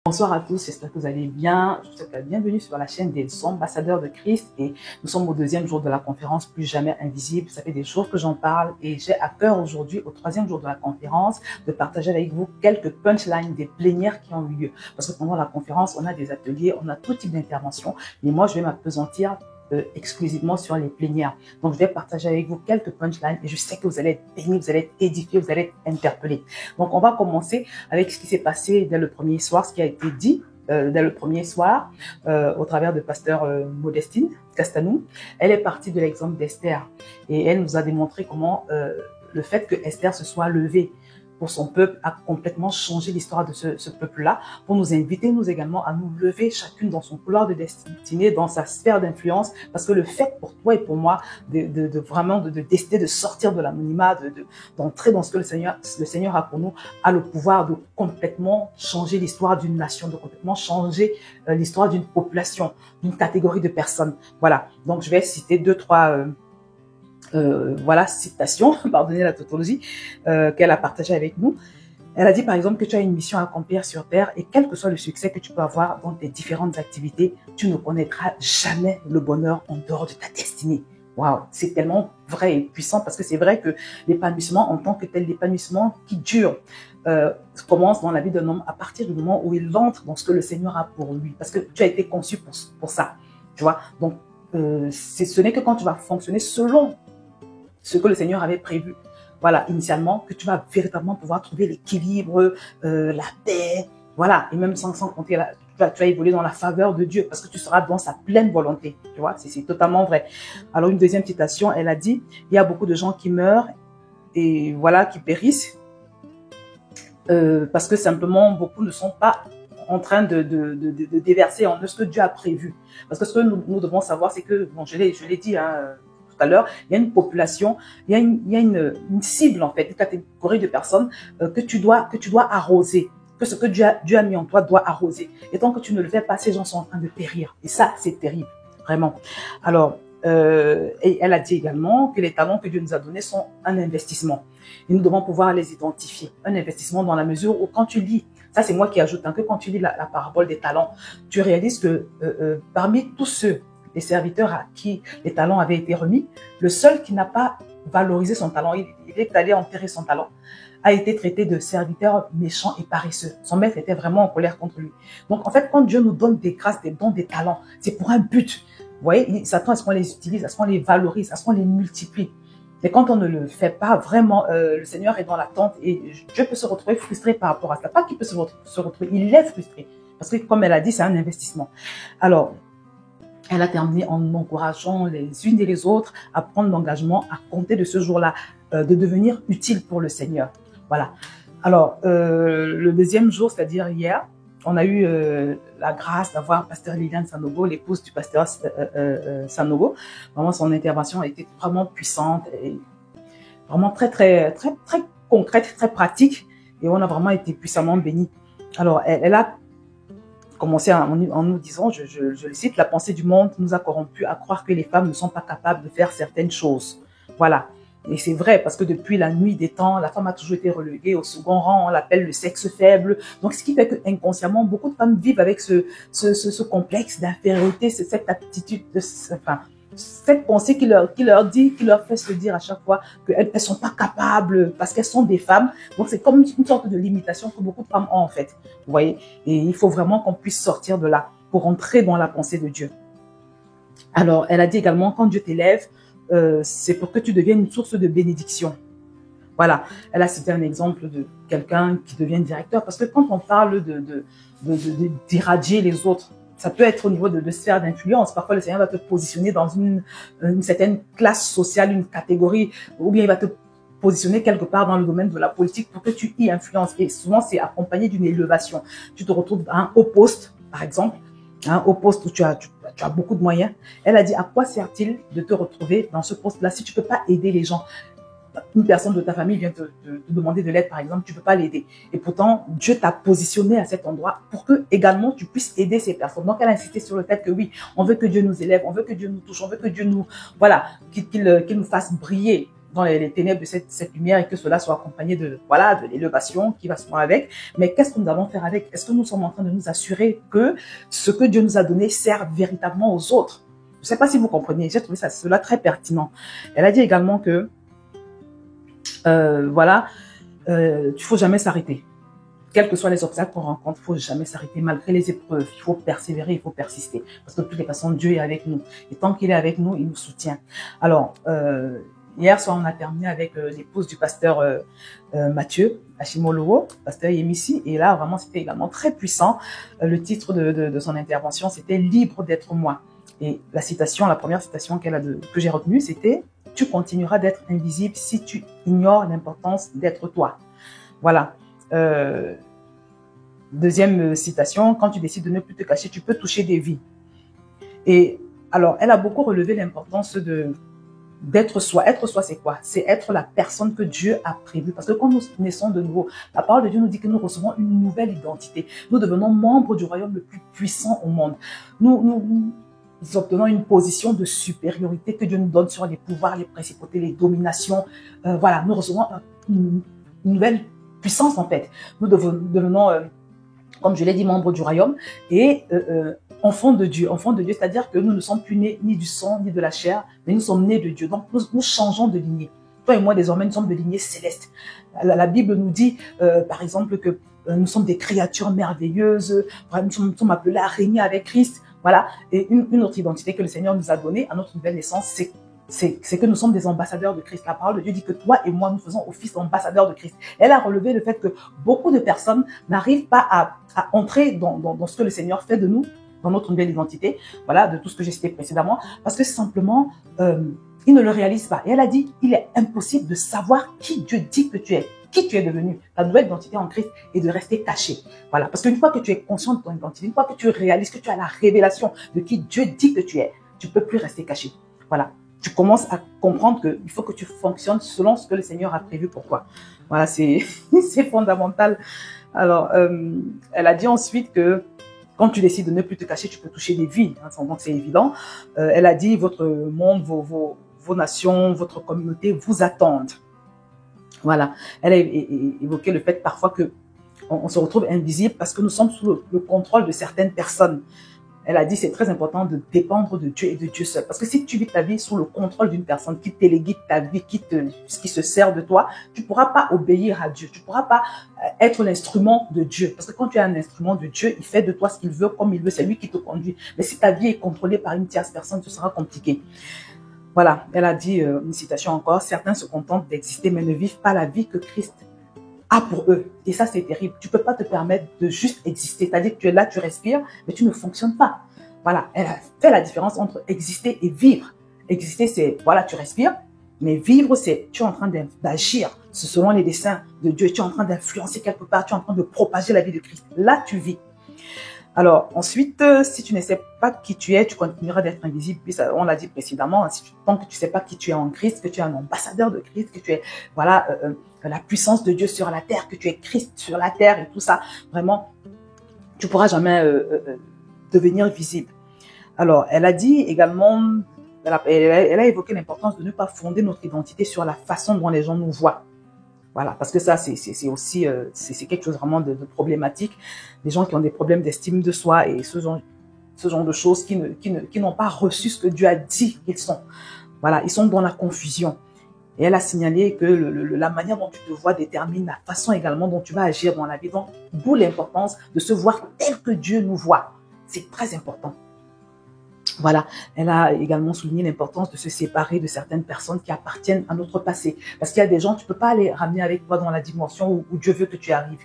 Bonsoir à tous, j'espère que vous allez bien. Je vous souhaite la bienvenue sur la chaîne des ambassadeurs de Christ et nous sommes au deuxième jour de la conférence Plus jamais invisible. Ça fait des jours que j'en parle et j'ai à cœur aujourd'hui, au troisième jour de la conférence, de partager avec vous quelques punchlines des plénières qui ont eu lieu. Parce que pendant la conférence, on a des ateliers, on a tout type d'interventions, mais moi je vais m'appesantir exclusivement sur les plénières. Donc, je vais partager avec vous quelques punchlines et je sais que vous allez être bénis, vous allez être édifiés, vous allez être interpellés. Donc, on va commencer avec ce qui s'est passé dès le premier soir, ce qui a été dit dès le premier soir au travers de pasteur Modestine Castanou. Elle est partie de l'exemple d'Esther et elle nous a démontré comment le fait que Esther se soit levée pour son peuple a complètement changé l'histoire de ce peuple-là, pour nous inviter, nous également, à nous lever chacune dans son couloir de destinée, dans sa sphère d'influence, parce que le fait pour toi et pour moi de décider de sortir de l'anonymat, d'entrer dans ce que le Seigneur a pour nous, a le pouvoir de complètement changer l'histoire d'une nation, de complètement changer l'histoire d'une population, d'une catégorie de personnes. Voilà, donc je vais citer deux, trois voilà, citation, pardonnez la tautologie, qu'elle a partagée avec nous. Elle a dit par exemple que tu as une mission à accomplir sur Terre et quel que soit le succès que tu peux avoir dans tes différentes activités, tu ne connaîtras jamais le bonheur en dehors de ta destinée. Waouh, c'est tellement vrai et puissant parce que c'est vrai que l'épanouissement en tant que tel, l'épanouissement qui dure, commence dans la vie d'un homme à partir du moment où il entre dans ce que le Seigneur a pour lui. Parce que tu as été conçu pour ça, tu vois. Donc, ce n'est que quand tu vas fonctionner selon ce que le Seigneur avait prévu, voilà, initialement, que tu vas véritablement pouvoir trouver l'équilibre, la paix, voilà, et même sans compter, tu vas évoluer dans la faveur de Dieu, parce que tu seras dans sa pleine volonté, tu vois, c'est totalement vrai. Alors, une deuxième citation, elle a dit, il y a beaucoup de gens qui meurent, et voilà, qui périssent, parce que simplement, beaucoup ne sont pas en train de déverser en eux ce que Dieu a prévu. Parce que ce que nous devons savoir, c'est que, bon, je l'ai dit, hein, tout à l'heure, il y a une population, il y a une cible en fait, une catégorie de personnes que tu dois arroser, que ce que Dieu a mis en toi doit arroser. Et tant que tu ne le fais pas, ces gens sont en train de périr. Et ça, c'est terrible, vraiment. Alors, et elle a dit également que les talents que Dieu nous a donnés sont un investissement. Et nous devons pouvoir les identifier. Un investissement dans la mesure où quand tu lis, ça c'est moi qui ajoute, hein, que quand tu lis la parabole des talents, tu réalises que parmi tous ceux, les serviteurs à qui les talents avaient été remis, le seul qui n'a pas valorisé son talent, il est allé enterrer son talent, a été traité de serviteur méchant et paresseux. Son maître était vraiment en colère contre lui. Donc en fait, quand Dieu nous donne des grâces, des dons, des talents, c'est pour un but. Vous voyez, il s'attend à ce qu'on les utilise, à ce qu'on les valorise, à ce qu'on les multiplie. Et quand on ne le fait pas, vraiment, le Seigneur est dans l'attente et Dieu peut se retrouver frustré par rapport à cela. Pas qu'il peut se retrouver, il est frustré. Parce que comme elle a dit, c'est un investissement. Alors, elle a terminé en encourageant les unes et les autres à prendre l'engagement à compter de ce jour-là, de devenir utile pour le Seigneur. Voilà. Alors, le deuxième jour, c'est-à-dire hier, on a eu la grâce d'avoir pasteur Liliane Sanogo, l'épouse du pasteur Sanogo. Vraiment, son intervention a été vraiment puissante et vraiment très concrète, très pratique. Et on a vraiment été puissamment bénis. Alors, elle a commencé en nous disant, je le cite, la pensée du monde nous a corrompus à croire que les femmes ne sont pas capables de faire certaines choses. Voilà. Et c'est vrai, parce que depuis la nuit des temps, la femme a toujours été reléguée au second rang, on l'appelle le sexe faible. Donc, ce qui fait que inconsciemment, beaucoup de femmes vivent avec ce complexe d'infériorité, cette aptitude, cette pensée qui leur fait se dire à chaque fois qu'elles ne sont pas capables parce qu'elles sont des femmes. Donc, c'est comme une sorte de limitation que beaucoup de femmes ont en fait. Vous voyez? Et il faut vraiment qu'on puisse sortir de là pour entrer dans la pensée de Dieu. Alors, elle a dit également, quand Dieu t'élève, c'est pour que tu deviennes une source de bénédiction. Voilà. Elle a cité un exemple de quelqu'un qui devient directeur parce que quand on parle d'irradier les autres, ça peut être au niveau de sphère d'influence. Parfois, le Seigneur va te positionner dans une certaine classe sociale, une catégorie, ou bien il va te positionner quelque part dans le domaine de la politique pour que tu y influences. Et souvent, c'est accompagné d'une élévation. Tu te retrouves à un haut poste, par exemple, à un haut poste où tu as beaucoup de moyens. Elle a dit, à quoi sert-il de te retrouver dans ce poste-là si tu peux pas aider les gens? Une personne de ta famille vient te demander de l'aide, par exemple, tu peux pas l'aider. Et pourtant, Dieu t'a positionné à cet endroit pour que également tu puisses aider ces personnes. Donc, elle a insisté sur le fait que oui, on veut que Dieu nous élève, on veut que Dieu nous touche, on veut que Dieu nous, voilà, qu'il nous fasse briller. dans les ténèbres de cette lumière et que cela soit accompagné de, voilà, de l'élévation qui va se faire avec. Mais qu'est-ce que nous allons faire avec? Est-ce que nous sommes en train de nous assurer que ce que Dieu nous a donné sert véritablement aux autres? Je ne sais pas si vous comprenez, j'ai trouvé cela très pertinent. Elle a dit également que, voilà, il ne faut jamais s'arrêter. Quels que soient les obstacles qu'on rencontre, il ne faut jamais s'arrêter. Malgré les épreuves, il faut persévérer, il faut persister. Parce que de toutes les façons, Dieu est avec nous. Et tant qu'il est avec nous, il nous soutient. Alors, hier soir, on a terminé avec l'épouse du pasteur Mathieu Ashimolowo, pasteur Yemisi. Et là, vraiment, c'était également très puissant. Le titre de son intervention, c'était « Libre d'être moi ». Et la citation, la première citation que j'ai retenue, c'était « Tu continueras d'être invisible si tu ignores l'importance d'être toi ». Voilà. Deuxième citation, quand tu décides de ne plus te cacher, tu peux toucher des vies. Et alors, elle a beaucoup relevé l'importance d'être soi. Être soi, c'est quoi? C'est être la personne que Dieu a prévue. Parce que quand nous naissons de nouveau, la parole de Dieu nous dit que nous recevons une nouvelle identité. Nous devenons membres du royaume le plus puissant au monde. Nous obtenons une position de supériorité que Dieu nous donne sur les pouvoirs, les principautés, les dominations. Voilà, nous recevons une nouvelle puissance en fait. Nous devenons, comme je l'ai dit, membres du royaume et enfants de Dieu. Enfants de Dieu, c'est-à-dire que nous ne sommes plus nés ni du sang ni de la chair, mais nous sommes nés de Dieu. Donc nous changeons de lignée. Toi et moi, désormais, nous sommes de lignée céleste. La Bible nous dit, par exemple, que nous sommes des créatures merveilleuses. Nous sommes appelés à régner avec Christ. Voilà. Et une autre identité que le Seigneur nous a donnée à notre nouvelle naissance, c'est que nous sommes des ambassadeurs de Christ. La parole de Dieu dit que toi et moi, nous faisons office d'ambassadeurs de Christ. Elle a relevé le fait que beaucoup de personnes n'arrivent pas à entrer dans ce que le Seigneur fait de nous, dans notre nouvelle identité, voilà, de tout ce que j'ai cité précédemment, parce que simplement, ils ne le réalisent pas. Et elle a dit, il est impossible de savoir qui Dieu dit que tu es, qui tu es devenu. Ta nouvelle identité en Christ est de rester caché. Voilà, parce qu'une fois que tu es conscient de ton identité, une fois que tu réalises que tu as la révélation de qui Dieu dit que tu es, tu peux plus rester caché. Voilà. Tu commences à comprendre qu'il faut que tu fonctionnes selon ce que le Seigneur a prévu pour toi. Voilà, c'est fondamental. Alors, elle a dit ensuite que quand tu décides de ne plus te cacher, tu peux toucher des vies. Hein, donc, c'est évident. Elle a dit, votre monde, vos nations, votre communauté vous attendent. Voilà. Elle a évoqué le fait parfois que on se retrouve invisible parce que nous sommes sous le contrôle de certaines personnes. Elle a dit c'est très important de dépendre de Dieu et de Dieu seul. Parce que si tu vis ta vie sous le contrôle d'une personne qui téléguide ta vie, qui se sert de toi, tu pourras pas obéir à Dieu. Tu pourras pas être l'instrument de Dieu. Parce que quand tu es un instrument de Dieu, il fait de toi ce qu'il veut, comme il veut. C'est lui qui te conduit. Mais si ta vie est contrôlée par une tierce personne, ce sera compliqué. Voilà. Elle a dit, une citation encore, certains se contentent d'exister mais ne vivent pas la vie que Christ a pour eux. Et ça, c'est terrible. Tu peux pas te permettre de juste exister. C'est-à-dire que tu es là, tu respires, mais tu ne fonctionnes pas. Voilà. Elle a fait la différence entre exister et vivre. Exister, c'est, voilà, tu respires, mais vivre, c'est, tu es en train d'agir selon les desseins de Dieu. Tu es en train d'influencer quelque part, tu es en train de propager la vie de Christ. Là, tu vis. Alors, ensuite, si tu ne sais pas qui tu es, tu continueras d'être invisible. Puis ça, on l'a dit précédemment, tant que tu ne sais pas qui tu es en Christ, que tu es un ambassadeur de Christ, que tu es, voilà, la puissance de Dieu sur la terre, que tu es Christ sur la terre et tout ça, vraiment, tu pourras jamais devenir visible. Alors, elle a dit également, elle a évoqué l'importance de ne pas fonder notre identité sur la façon dont les gens nous voient. Voilà, parce que ça, c'est aussi, c'est quelque chose vraiment de problématique. Des gens qui ont des problèmes d'estime de soi et ce genre de choses qui n'ont pas reçu ce que Dieu a dit qu'ils sont. Voilà, ils sont dans la confusion. Et elle a signalé que la manière dont tu te vois détermine la façon également dont tu vas agir dans la vie. Donc, d'où l'importance de se voir tel que Dieu nous voit. C'est très important. Voilà, elle a également souligné l'importance de se séparer de certaines personnes qui appartiennent à notre passé. Parce qu'il y a des gens, tu peux pas les ramener avec toi dans la dimension où Dieu veut que tu arrives.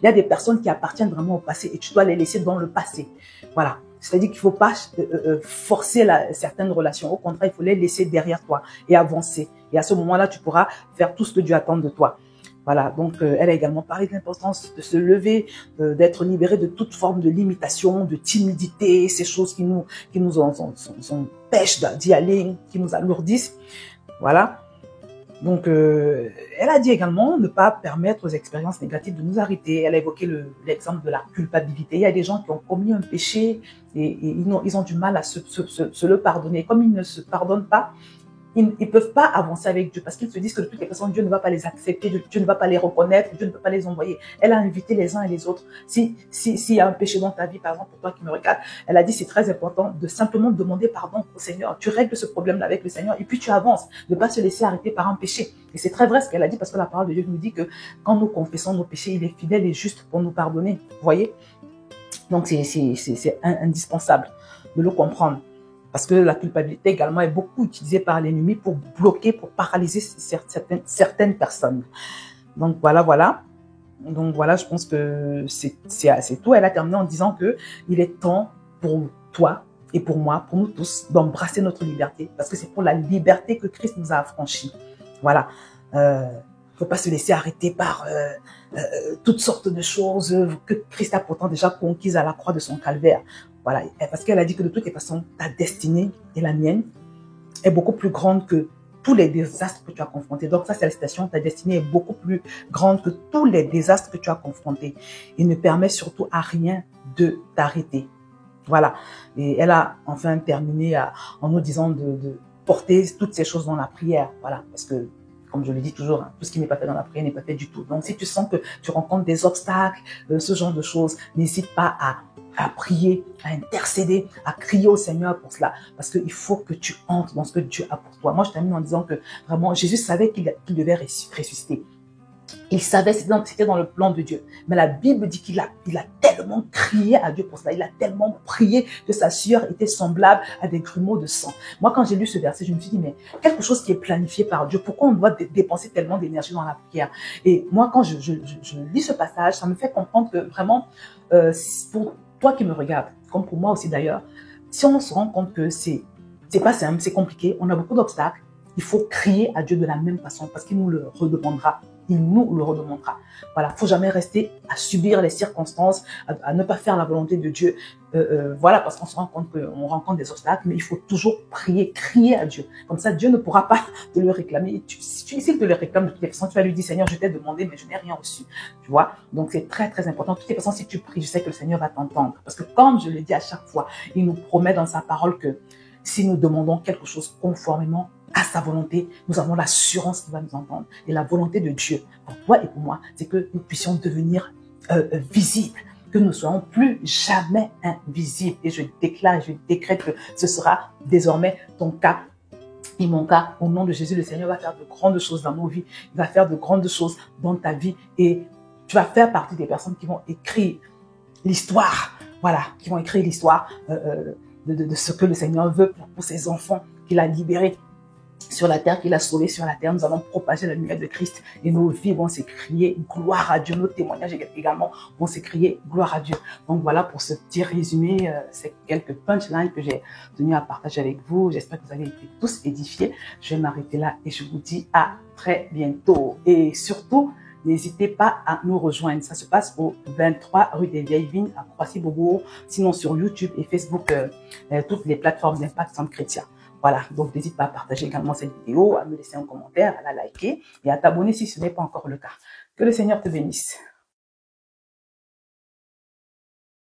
Il y a des personnes qui appartiennent vraiment au passé et tu dois les laisser dans le passé. Voilà, c'est-à-dire qu'il faut pas forcer certaines relations. Au contraire, il faut les laisser derrière toi et avancer. Et à ce moment-là, tu pourras faire tout ce que Dieu attend de toi. Voilà, donc elle a également parlé de l'importance de se lever, d'être libéré de toute forme de limitation, de timidité, ces choses qui nous empêchent d'y aller, qui nous alourdissent. Voilà. Donc, elle a dit également ne pas permettre aux expériences négatives de nous arrêter. Elle a évoqué l'exemple de la culpabilité. Il y a des gens qui ont commis un péché et ils ont du mal à se le pardonner. Comme ils ne se pardonnent pas, ils peuvent pas avancer avec Dieu parce qu'ils se disent que de toutes les façons, Dieu ne va pas les accepter, Dieu ne va pas les reconnaître, Dieu ne peut pas les envoyer. Elle a invité les uns et les autres. S'il y a un péché dans ta vie, par exemple, pour toi qui me regarde, elle a dit c'est très important de simplement demander pardon au Seigneur. Tu règles ce problème-là avec le Seigneur et puis tu avances. Ne pas se laisser arrêter par un péché. Et c'est très vrai ce qu'elle a dit parce que la parole de Dieu nous dit que quand nous confessons nos péchés, il est fidèle et juste pour nous pardonner. Vous voyez? Donc c'est indispensable de le comprendre. Parce que la culpabilité également est beaucoup utilisée par l'ennemi pour bloquer, pour paralyser certaines personnes. Donc voilà. Donc voilà, je pense que c'est tout. Elle a terminé en disant que il est temps pour toi et pour moi, pour nous tous, d'embrasser notre liberté. Parce que c'est pour la liberté que Christ nous a affranchis. Voilà. Faut pas se laisser arrêter par toutes sortes de choses que Christ a pourtant déjà conquises à la croix de son calvaire. Voilà, parce qu'elle a dit que de toutes les façons, ta destinée et la mienne est beaucoup plus grande que tous les désastres que tu as confrontés. Donc ça, c'est la citation, ta destinée est beaucoup plus grande que tous les désastres que tu as confrontés. Il ne permet surtout à rien de t'arrêter. Voilà, et elle a enfin terminé en nous disant de porter toutes ces choses dans la prière. Voilà, parce que comme je le dis toujours, hein, tout ce qui n'est pas fait dans la prière n'est pas fait du tout. Donc, si tu sens que tu rencontres des obstacles, ce genre de choses, n'hésite pas à prier, à intercéder, à crier au Seigneur pour cela. Parce qu'il faut que tu entres dans ce que Dieu a pour toi. Moi, je termine en disant que vraiment, Jésus savait qu'il devait ressusciter. Il savait, c'était dans le plan de Dieu. Mais la Bible dit qu'il a tellement crié à Dieu pour cela. Il a tellement prié que sa sueur était semblable à des grumeaux de sang. Moi, quand j'ai lu ce verset, je me suis dit, mais quelque chose qui est planifié par Dieu, pourquoi on doit dépenser tellement d'énergie dans la prière? Et moi, quand je lis ce passage, ça me fait comprendre que vraiment, pour toi qui me regardes, comme pour moi aussi d'ailleurs, si on se rend compte que c'est pas simple, c'est compliqué, on a beaucoup d'obstacles, il faut crier à Dieu de la même façon parce qu'il nous le redemandera. Il nous le redemandera. Voilà, faut jamais rester à subir les circonstances, à ne pas faire la volonté de Dieu. Voilà, parce qu'on se rend compte qu'on rencontre des obstacles, mais il faut toujours prier, crier à Dieu. Comme ça, Dieu ne pourra pas te le réclamer. Si tu te le réclames de toutes les façons, tu vas lui dire, Seigneur, je t'ai demandé, mais je n'ai rien reçu. Tu vois? Donc, c'est très, très important. De toutes les façons, si tu pries, je sais que le Seigneur va t'entendre. Parce que comme je le dis à chaque fois, il nous promet dans sa parole que si nous demandons quelque chose conformément à sa volonté, nous avons l'assurance qu'il va nous entendre. Et la volonté de Dieu, pour toi et pour moi, c'est que nous puissions devenir visibles, que nous ne soyons plus jamais invisibles. Et je déclare, je décrète que ce sera désormais ton cas et mon cas. Au nom de Jésus, le Seigneur va faire de grandes choses dans nos vies. Il va faire de grandes choses dans ta vie. Et tu vas faire partie des personnes qui vont écrire l'histoire. Voilà, qui vont écrire l'histoire de ce que le Seigneur veut pour ses enfants qu'il a libérés sur la terre, qu'il a sauvé sur la terre. Nous allons propager la lumière de Christ et nos vies vont s'écrier gloire à Dieu. Nos témoignages également vont s'écrier gloire à Dieu. Donc voilà pour ce petit résumé, ces quelques punchlines que j'ai tenu à partager avec vous. J'espère que vous avez été tous édifiés. Je vais m'arrêter là et je vous dis à très bientôt. Et surtout, n'hésitez pas à nous rejoindre. Ça se passe au 23 rue des Vieilles Vignes à Croissy-Beaubourg. Sinon sur YouTube et Facebook, toutes les plateformes d'Impact Centre Chrétien. Voilà, donc n'hésite pas à partager également cette vidéo, à me laisser un commentaire, à la liker et à t'abonner si ce n'est pas encore le cas. Que le Seigneur te bénisse.